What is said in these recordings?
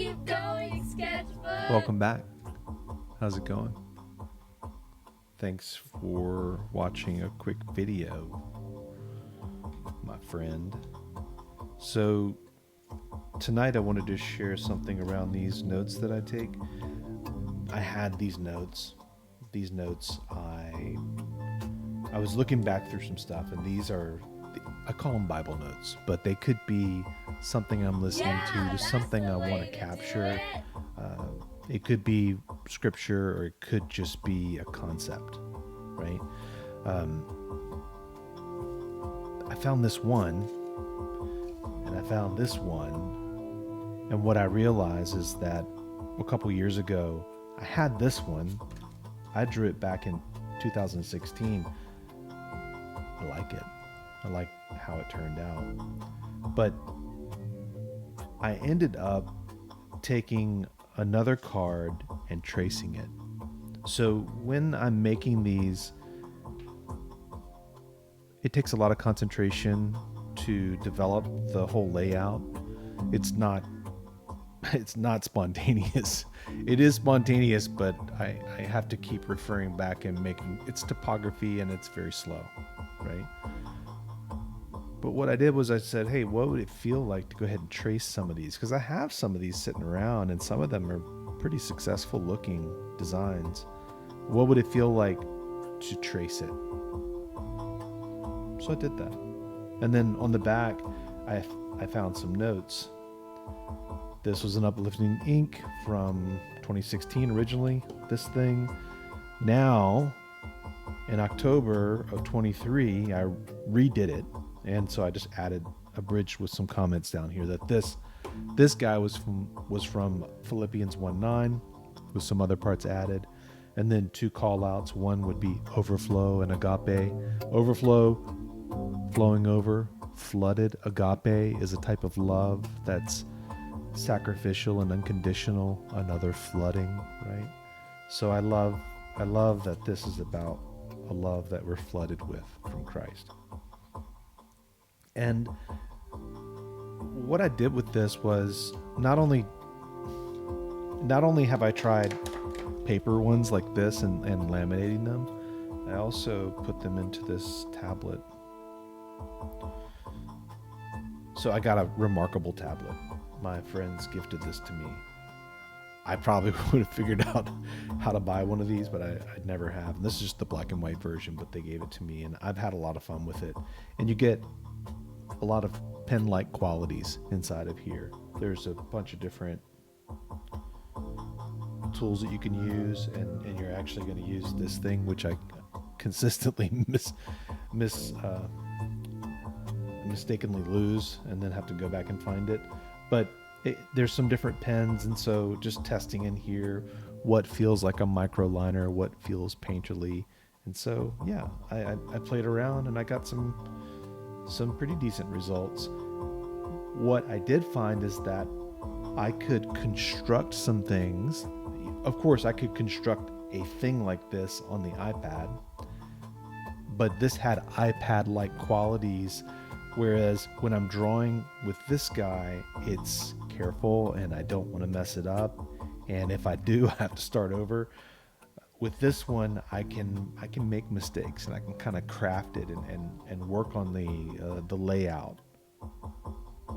Keep going, Sketchbook. Welcome back. How's it going? Thanks for watching a quick video, my friend. So tonight I wanted to share something around these notes that I take. I had these notes. I was looking back through some stuff, and these are, I call them Bible notes, but they could be something I'm listening to something I want to capture. It could be scripture, or it could just be a concept, right? I found this one, and I found this one, and what I realized is that a couple years ago, I had this one. I drew it back in 2016. I like it. I like how it turned out. But I ended up taking another card and tracing it. So when I'm making these, it takes a lot of concentration to develop the whole layout. It's not spontaneous. It is spontaneous, but I have to keep referring back and making it's topography, and it's very slow, right? But what I did was I said, hey, what would it feel like to go ahead and trace some of these? Because I have some of these sitting around, and some of them are pretty successful looking designs. What would it feel like to trace it? So I did that. And then on the back, I found some notes. This was an Uplifting ink from 2016 originally, this thing. Now, in October of 23, I redid it. And so I just added a bridge with some comments down here that this guy was from Philippians 1:9 with some other parts added. And then two call outs. One would be overflow and agape. Overflow, flowing over. Flooded. Agape is a type of love that's sacrificial and unconditional. Another flooding, right? So I love that this is about a love that we're flooded with from Christ. And what I did with this was not only have I tried paper ones like this and laminating them, I also put them into this tablet. So I got a remarkable tablet. My friends gifted this to me. I probably would have figured out how to buy one of these, but I never have. And this is just the black and white version, but they gave it to me, and I've had a lot of fun with it. And you get a lot of pen-like qualities inside of here. There's a bunch of different tools that you can use, and you're actually going to use this thing, which I consistently mistakenly lose and then have to go back and find it. But there's some different pens, and so just testing in here what feels like a micro liner, what feels painterly. And so yeah, I played around, and I got some pretty decent results. What I did find is that I could construct some things. Of course, I could construct a thing like this on the iPad, but this had iPad-like qualities, whereas when I'm drawing with this guy, it's careful and I don't want to mess it up. And if I do, I have to start over. With this one, I can make mistakes, and I can kind of craft it and work on the layout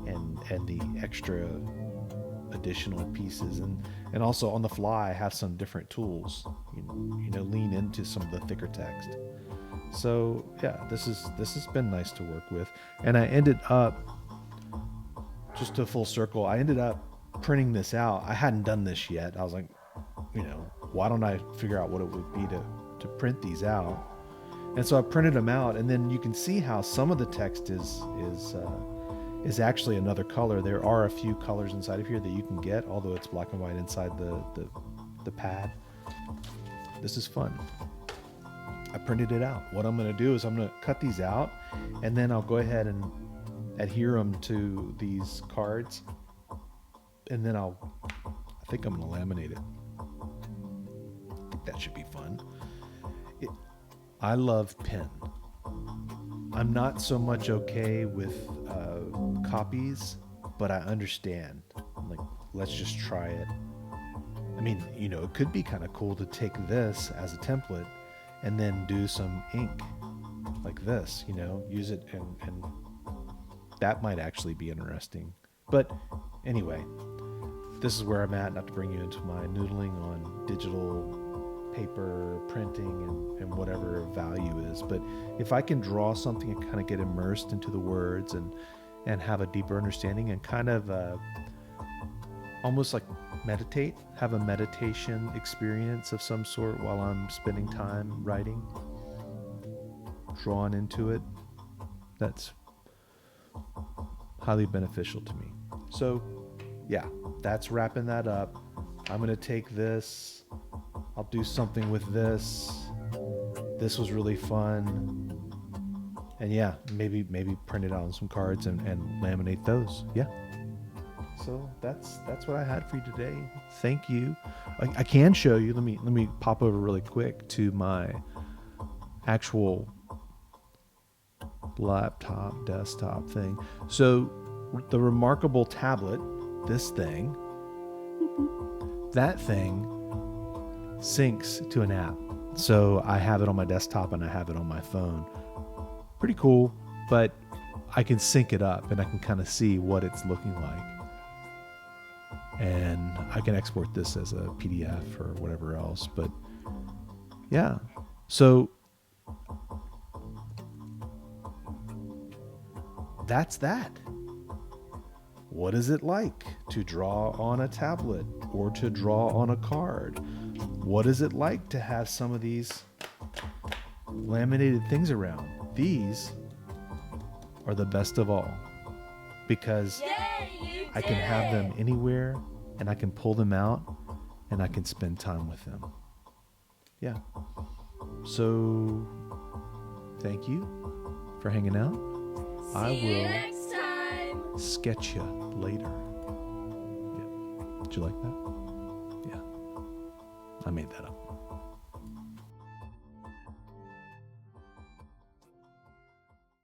and the extra additional pieces, and also on the fly I have some different tools, you know, lean into some of the thicker text. So yeah, this has been nice to work with. And I ended up, just a full circle, I ended up printing this out. I hadn't done this yet. I was like, you know, why don't I figure out what it would be to print these out? And so I printed them out, and then you can see how some of the text is actually another color. There are a few colors inside of here that you can get, although it's black and white inside the pad. This is fun. I printed it out. What I'm going to do is I'm going to cut these out, and then I'll go ahead and adhere them to these cards, and then I think I'm going to laminate it. I think that should be fun. I love pen. I'm not so much okay with copies, but I understand. Like, let's just try it. I mean, it could be kind of cool to take this as a template and then do some ink like this, use it and that might actually be interesting. But anyway, this is where I'm at, not to bring you into my noodling on digital paper printing and whatever value is. But if I can draw something and kind of get immersed into the words and have a deeper understanding and kind of almost like meditate, have a meditation experience of some sort while I'm spending time writing, drawn into it, that's highly beneficial to me. So yeah, that's wrapping that up. I'm going to take this, I'll do something with this. This was really fun. And yeah, maybe print it out on some cards and laminate those. Yeah. So that's what I had for you today. Thank you. I can show you. Let me pop over really quick to my actual laptop, desktop thing. So the remarkable tablet, this thing, that thing syncs to an app. So I have it on my desktop and I have it on my phone. Pretty cool, but I can sync it up and I can kind of see what it's looking like. And I can export this as a PDF or whatever else. But yeah, so that's that. What is it like to draw on a tablet or to draw on a card? What is it like to have some of these laminated things around? These are the best of all because I can have them anywhere and I can pull them out and I can spend time with them. Yeah. So thank you for hanging out. I See you will next time. sketch you later. Yeah. Did you like that? Yeah. I made that up.